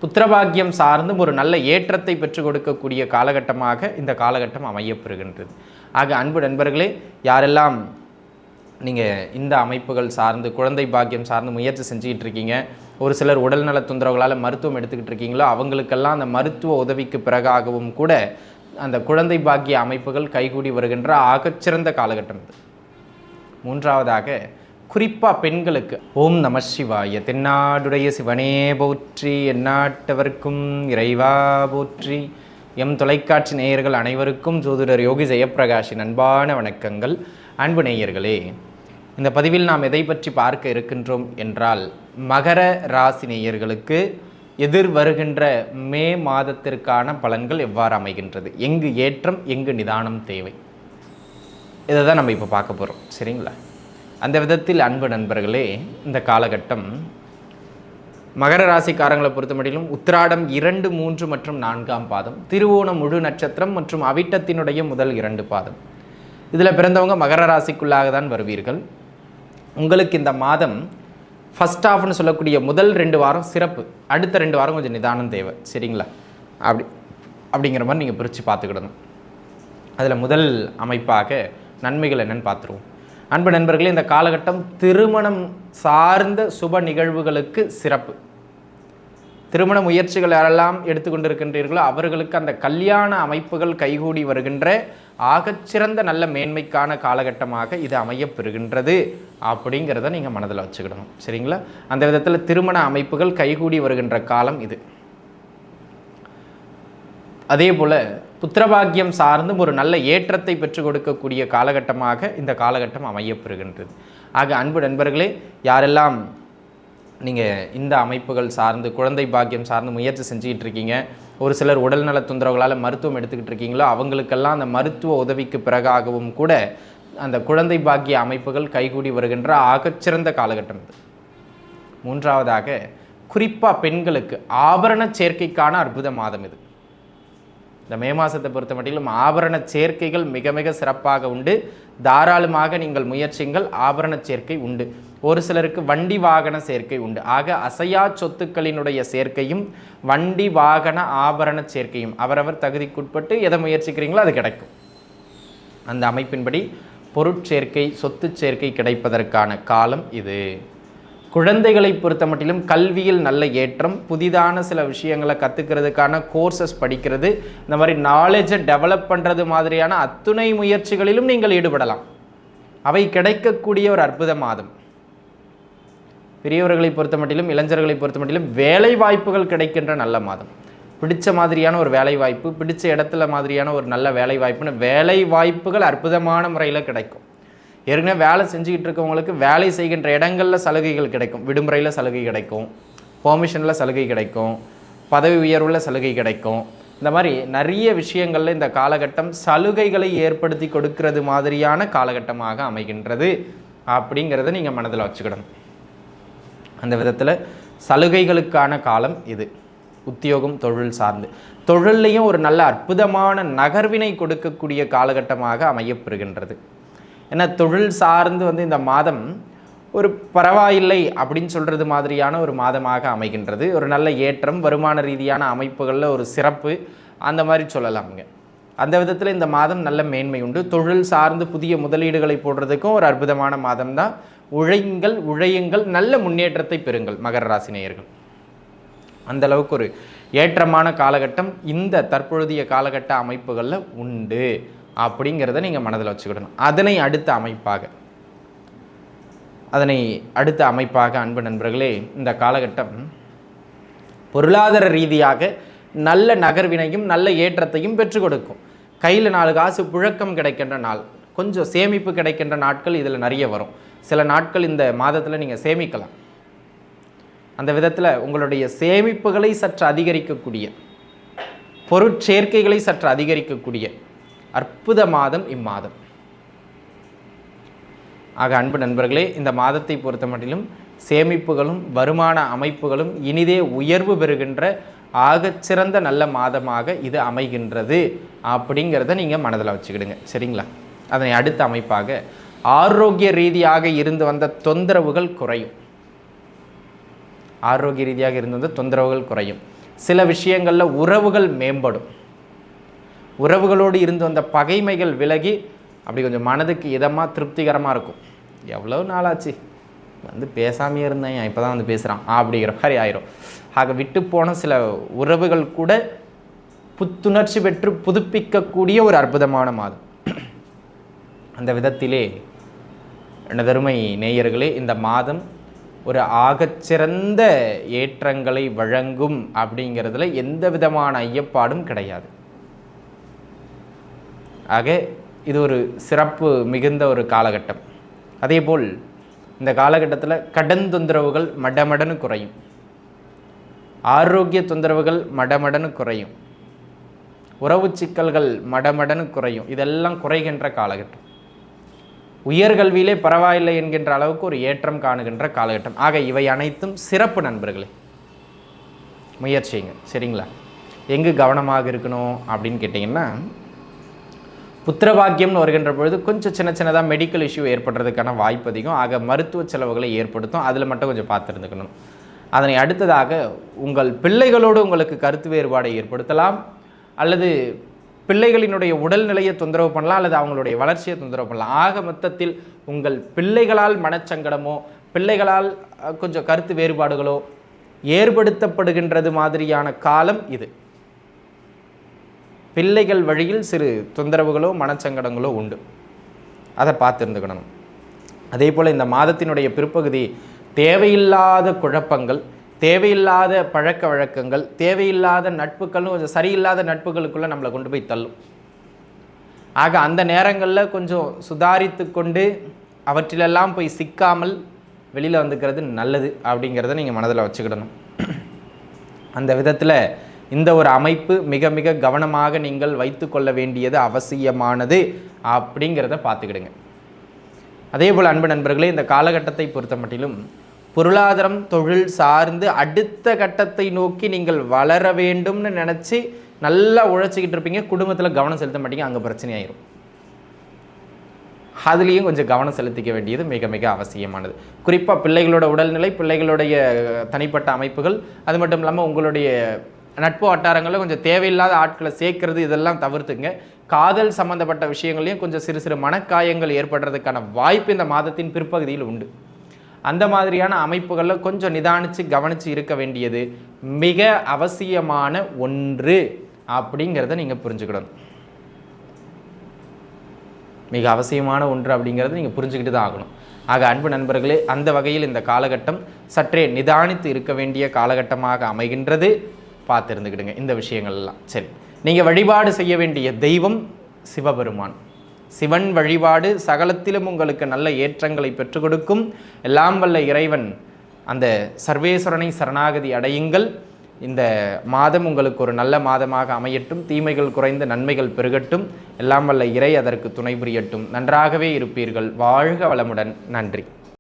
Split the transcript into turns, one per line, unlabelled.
புத்திரபாக்கியம் சார்ந்தும் ஒரு நல்ல ஏற்றத்தை பெற்றுக் கொடுக்கக்கூடிய காலகட்டமாக இந்த காலகட்டம் அமையப்பெறுகின்றது. ஆக அன்பு நண்பர்களே, யாரெல்லாம் நீங்கள் இந்த அமைப்புகள் சார்ந்து குழந்தை பாக்கியம் சார்ந்து முயற்சி செஞ்சுக்கிட்டு இருக்கீங்க, ஒரு சிலர் உடல்நல தொந்தரவுகளால் மருத்துவம் எடுத்துக்கிட்டு இருக்கீங்களோ அவங்களுக்கெல்லாம் அந்த மருத்துவ உதவிக்கு பிறகாகவும் கூட அந்த குழந்தை பாக்கிய அமைப்புகள் கைகூடி வருகின்ற ஆகச்சிறந்த காலகட்டம் இது. மூன்றாவதாக குறிப்பாக பெண்களுக்கு ஓம் நம சிவாய, தென்னாடுடைய சிவனே போற்றி, எந்நாட்டவர்க்கும் இறைவா போற்றி. எம் தொலைக்காட்சி நேயர்கள் அனைவருக்கும் ஜோதிடர் யோகி ஜெயப்பிரகாஷின் அன்பான வணக்கங்கள். அன்பு நேயர்களே, இந்த பதிவில் நாம் எதை பற்றி பார்க்க இருக்கின்றோம் என்றால், மகர ராசி நேயர்களுக்கு எதிர் வருகின்ற மே மாதத்திற்கான பலன்கள் எவ்வாறு அமைகின்றது, எங்கு ஏற்றம் எங்கு நிதானம் தேவை, இதை தான் நம்ம இப்போ பார்க்க போகிறோம். சரிங்களா? அந்த விதத்தில் அன்பு நண்பர்களே, இந்த காலகட்டம் மகர ராசிக்காரங்களை பொறுத்த மட்டிலும் உத்திராடம் 2, 3 மற்றும் 4ஆம் பாதம், திருவோணம் முழு நட்சத்திரம் மற்றும் அவிட்டத்தினுடைய முதல் 2 பாதம், இதில் பிறந்தவங்க மகர ராசிக்குள்ளாக தான் வருவீர்கள். உங்களுக்கு இந்த மாதம் ஃபஸ்ட் ஹாஃப்னு சொல்லக்கூடிய முதல் 2 வாரம் சிறப்பு, அடுத்த 2 வாரம் கொஞ்சம் நிதானம் தேவை. சரிங்களா? அப்படிங்கிற மாதிரி நீங்கள் பிரித்து பார்த்துக்கிடணும். அதில் முதல் அமைப்பாக நன்மைகள் என்னென்னு பார்த்துருவோம். அன்பு நண்பர்களே, இந்த காலகட்டம் திருமணம் சார்ந்த சுப நிகழ்வுகளுக்கு சிறப்பு. திருமண முயற்சிகள் யாரெல்லாம் எடுத்துக்கொண்டிருக்கின்றீர்களோ அவர்களுக்கு அந்த கல்யாண அமைப்புகள் கைகூடி வருகின்ற ஆகச்சிறந்த நல்ல மேன்மைக்கான காலகட்டமாக இது அமையப்பெறுகின்றது அப்படிங்கிறத நீங்கள் மனதில் வச்சுக்கிடணும். சரிங்களா? அந்த விதத்தில் திருமண அமைப்புகள் கைகூடி வருகின்ற காலம் இது. அதே போல் புத்திரபாக்கியம் சார்ந்தும் ஒரு நல்ல ஏற்றத்தை பெற்றுக் கொடுக்கக்கூடிய காலகட்டமாக இந்த காலகட்டம் அமையப்பெறுகின்றது. ஆக அன்பு நண்பர்களே, யாரெல்லாம் நீங்கள் இந்த அமைப்புகள் சார்ந்து குழந்தை பாக்கியம் சார்ந்து முயற்சி செஞ்சுக்கிட்டு இருக்கீங்க, ஒரு சிலர் உடல்நல தொந்தரவுகளால் மருத்துவம் எடுத்துக்கிட்டு இருக்கீங்களோ அவங்களுக்கெல்லாம் அந்த மருத்துவ உதவிக்கு பிறகாகவும் கூட அந்த குழந்தை பாக்கிய அமைப்புகள் கைகூடி வருகின்ற ஆகச்சிறந்த காலகட்டம் இது. மூன்றாவதாக குறிப்பாக பெண்களுக்கு ஆபரண சேர்க்கைக்கான அற்புத மாதம் இது. இந்த மே மாதத்தை பொறுத்த மட்டிலும் ஆபரண சேர்க்கைகள் மிக மிக சிறப்பாக உண்டு. தாராளமாக நீங்கள் முயற்சிங்கள், ஆபரண சேர்க்கை உண்டு. ஒரு சிலருக்கு வண்டி வாகன சேர்க்கை உண்டு. ஆக அசையா சொத்துக்களினுடைய சேர்க்கையும் வண்டி வாகன ஆபரண சேர்க்கையும் அவரவர் தகுதிக்குட்பட்டு எதை முயற்சிக்கிறீங்களோ அது கிடைக்கும். அந்த அமைப்பின்படி பொருட்சேர்க்கை சொத்து சேர்க்கை கிடைப்பதற்கான காலம் இது. குழந்தைகளை பொறுத்த மட்டிலும் கல்வியில் நல்ல ஏற்றம், புதிதான சில விஷயங்களை கற்றுக்கிறதுக்கான கோர்சஸ் படிக்கிறது, இந்த மாதிரி நாலேஜை டெவலப் பண்ணுறது மாதிரியான அத்துணை முயற்சிகளிலும் நீங்கள் ஈடுபடலாம். அவை கிடைக்கக்கூடிய ஒரு அற்புத மாதம். பெரியவர்களை பொறுத்த மட்டிலும் இளைஞர்களை பொறுத்த மட்டிலும் வேலை வாய்ப்புகள் கிடைக்கின்ற நல்ல மாதம். பிடிச்ச மாதிரியான ஒரு வேலை வாய்ப்பு, பிடிச்ச இடத்துல மாதிரியான ஒரு நல்ல வேலை வாய்ப்புன்னு வேலை வாய்ப்புகள் அற்புதமான முறையில் கிடைக்கும். ஏற்கனவே வேலை செஞ்சுக்கிட்டு இருக்கவங்களுக்கு வேலை செய்கின்ற இடங்களில் சலுகைகள் கிடைக்கும். விடுமுறையில் சலுகை கிடைக்கும், பெர்மிஷனில் சலுகை கிடைக்கும், பதவி உயர்வில் சலுகை கிடைக்கும். இந்த மாதிரி நிறைய விஷயங்களில் இந்த காலகட்டம் சலுகைகளை ஏற்படுத்தி கொடுக்கறது மாதிரியான காலகட்டமாக அமைகின்றது அப்படிங்கிறத நீங்கள் மனதில் வச்சுக்கிடணும். அந்த விதத்தில் சலுகைகளுக்கான காலம் இது. உத்தியோகம் தொழில் சார்ந்து தொழிலையும் ஒரு நல்ல அற்புதமான நகர்வினை கொடுக்கக்கூடிய காலகட்டமாக அமையப்பெறுகின்றது. ஏன்னா தொழில் சார்ந்து இந்த மாதம் ஒரு பரவாயில்லை அப்படின்னு சொல்கிறது மாதிரியான ஒரு மாதமாக அமைகின்றது. ஒரு நல்ல ஏற்றம், வருமான ரீதியான அமைப்புகளில் ஒரு சிறப்பு, அந்த மாதிரி சொல்லலாமுங்க. அந்த விதத்தில் இந்த மாதம் நல்ல மேன்மை உண்டு. தொழில் சார்ந்து புதிய முதலீடுகளை போடுறதுக்கும் ஒரு அற்புதமான மாதம் தான். உழையுங்கள், நல்ல முன்னேற்றத்தை பெறுங்கள் மகர ராசி நேயர்கள். அந்த அளவுக்கு ஒரு ஏற்றமான காலகட்டம் இந்த தற்பொழுதைய காலகட்ட அமைப்புகளில் உண்டு அப்படிங்கிறத நீங்கள் மனதில் வச்சுக்கிடணும். அதனை அடுத்த அமைப்பாக அன்பு நண்பர்களே, இந்த காலகட்டம் பொருளாதார ரீதியாக நல்ல நகர்வினையும் நல்ல ஏற்றத்தையும் பெற்றுக் கொடுக்கும். கையில் 4 காசு புழக்கம் கிடைக்கின்ற நாள், கொஞ்சம் சேமிப்பு கிடைக்கின்ற நாட்கள் இதில் நிறைய வரும். சில நாட்கள் இந்த மாதத்தில் நீங்கள் சேமிக்கலாம். அந்த விதத்தில் உங்களுடைய சேமிப்புகளை சற்று அதிகரிக்கக்கூடிய, பொருட்சேர்க்கைகளை சற்று அதிகரிக்கக்கூடிய அற்புத மாதம் இம்மாதம். ஆக அன்பு நண்பர்களே, இந்த மாதத்தை பொறுத்த மட்டிலும் சேமிப்புகளும் வருமான அமைப்புகளும் இனிதே உயர்வு பெறுகின்ற ஆகச்சிறந்த நல்ல மாதமாக இது அமைகின்றது அப்படிங்கிறத நீங்கள் மனதில் வச்சுக்கிடுங்க. சரிங்களா? அதனை அடுத்த அமைப்பாக ஆரோக்கிய ரீதியாக இருந்து வந்த தொந்தரவுகள் குறையும். சில விஷயங்களில் உறவுகள் மேம்படும். உறவுகளோடு இருந்து வந்த பகைமைகள் விலகி அப்படி கொஞ்சம் மனதுக்கு இதமாக திருப்திகரமாக இருக்கும். எவ்வளோ நாளாச்சு வந்து பேசாமையே இருந்தேன், இப்போ தான் வந்து பேசுகிறான் அப்படிங்கிற மாதிரி ஆயிரும். ஆக விட்டு போன சில உறவுகள் கூட புத்துணர்ச்சி பெற்று புதுப்பிக்கக்கூடிய ஒரு அற்புதமான மாதம். அந்த விதத்திலே எனதருமை நேயர்களே, இந்த மாதம் ஒரு ஆகச்சிறந்த ஏற்றங்களை வழங்கும் அப்படிங்கிறதுல எந்த விதமான ஐயப்பாடும் கிடையாது. ஆக இது ஒரு சிறப்பு மிகுந்த ஒரு காலகட்டம். அதேபோல் இந்த காலகட்டத்தில் கடன் தொந்தரவுகள் மடமடன்னு குறையும், ஆரோக்கிய தொந்தரவுகள் மடமடன்னு குறையும், உறவு சிக்கல்கள் மடமடன்னு குறையும். இதெல்லாம் குறைகின்ற காலகட்டம். உயர்கல்வியிலே பரவாயில்லை என்கின்ற அளவுக்கு ஒரு ஏற்றம் காணுகின்ற காலகட்டம். ஆக இவை அனைத்தும் சிறப்பு நண்பர்களே, முயற்சிங்க. சரிங்களா? எங்கு கவனமாக இருக்கணும் அப்படின்னு கேட்டிங்கன்னா, புத்திரபாக்கியம்னு வருகின்ற பொழுது கொஞ்சம் சின்னதாக மெடிக்கல் இஷ்யூ ஏற்படுறதுக்கான வாய்ப்பு அதிகம். ஆக மருத்துவ செலவுகளை ஏற்படுத்தும். அதில் மட்டும் கொஞ்சம் பார்த்துருந்துக்கணும். அதனை அடுத்ததாக உங்கள் பிள்ளைகளோடு உங்களுக்கு கருத்து வேறுபாடை ஏற்படுத்தலாம், அல்லது பிள்ளைகளினுடைய உடல்நிலையை தொந்தரவு பண்ணலாம், அல்லது அவங்களுடைய வளர்ச்சியை தொந்தரவு பண்ணலாம். ஆக மொத்தத்தில் உங்கள் பிள்ளைகளால் மனச்சங்கடமோ பிள்ளைகளால் கொஞ்சம் கருத்து வேறுபாடுகளோ ஏற்படுத்தப்படுகின்றது மாதிரியான காலம் இது. பிள்ளைகள் வழியில் சிறு தொந்தரவுகளோ மனச்சங்கடங்களோ உண்டு, அதை பார்த்துருந்துக்கணும். அதே போல் இந்த மாதத்தினுடைய பிற்பகுதி தேவையில்லாத குழப்பங்கள், தேவையில்லாத பழக்க வழக்கங்கள், தேவையில்லாத நட்புகள்னு கொஞ்சம் சரியில்லாத நட்புகளுக்குள்ளே நம்மளை கொண்டு போய் தள்ளும். ஆக அந்த நேரங்களில் கொஞ்சம் சுதாரித்து கொண்டு அவற்றிலெல்லாம் போய் சிக்காமல் வெளியில் வந்துக்கிறது நல்லது அப்படிங்கிறத நீங்கள் மனதில் வச்சுக்கிடணும். அந்த விதத்தில் இந்த ஒரு அமைப்பு மிக மிக கவனமாக நீங்கள் வைத்து கொள்ள வேண்டியது அவசியமானது அப்படிங்கிறத பார்த்துக்கிடுங்க. அதே போல் அன்பு நண்பர்களே, இந்த காலகட்டத்தை பொறுத்த மட்டிலும் பொருளாதாரம் தொழில் சார்ந்து அடுத்த கட்டத்தை நோக்கி நீங்கள் வளர வேண்டும்னு நினச்சி நல்லா உழைச்சிக்கிட்டு இருப்பீங்க. குடும்பத்தில் கவனம் செலுத்த மாட்டீங்க, அங்கே பிரச்சனை ஆயிரும். அதுலேயும் கொஞ்சம் கவனம் செலுத்திக்க வேண்டியது மிக மிக அவசியமானது. குறிப்பாக பிள்ளைகளோட உடல்நிலை, பிள்ளைகளுடைய தனிப்பட்ட அமைப்புகள், அது மட்டும் இல்லாமல் உங்களுடைய நட்பு வட்டாரங்களில் கொஞ்சம் தேவையில்லாத ஆட்களை சேர்க்கறது, இதெல்லாம் தவிர்த்துங்க. காதல் சம்பந்தப்பட்ட விஷயங்களையும் கொஞ்சம் சிறு சிறு மனக்காயங்கள் ஏற்படுறதுக்கான வாய்ப்பு இந்த மாதத்தின் பிற்பகுதியில் உண்டு. அந்த மாதிரியான அமைப்புகளில் கொஞ்சம் நிதானித்து கவனித்து இருக்க வேண்டியது மிக அவசியமான ஒன்று அப்படிங்கிறத நீங்கள் புரிஞ்சுக்கிடணும். மிக அவசியமான ஒன்று அப்படிங்கிறத நீங்கள் புரிஞ்சுக்கிட்டு தான் ஆகணும். ஆக அன்பு நண்பர்களே, அந்த வகையில் இந்த காலகட்டம் சற்றே நிதானித்து இருக்க வேண்டிய காலகட்டமாக அமைகின்றது. பார்த்து இருந்துக்கிடுங்க இந்த விஷயங்கள்லாம். சரி, நீங்கள் வழிபாடு செய்ய வேண்டிய தெய்வம் சிவபெருமான். சிவன் வழிபாடு சகலத்திலும் உங்களுக்கு நல்ல ஏற்றங்களை பெற்றுக் கொடுக்கும். எல்லாம் வல்ல இறைவன் அந்த சர்வேஸ்வரனை சரணாகதி அடையுங்கள். இந்த மாதம் உங்களுக்கு ஒரு நல்ல மாதமாக அமையட்டும். தீமைகள் குறைந்த நன்மைகள் பெருகட்டும். எல்லாம் வல்ல இறை அதற்கு துணை புரியட்டும். நன்றாகவே இருப்பீர்கள். வாழ்க வளமுடன். நன்றி.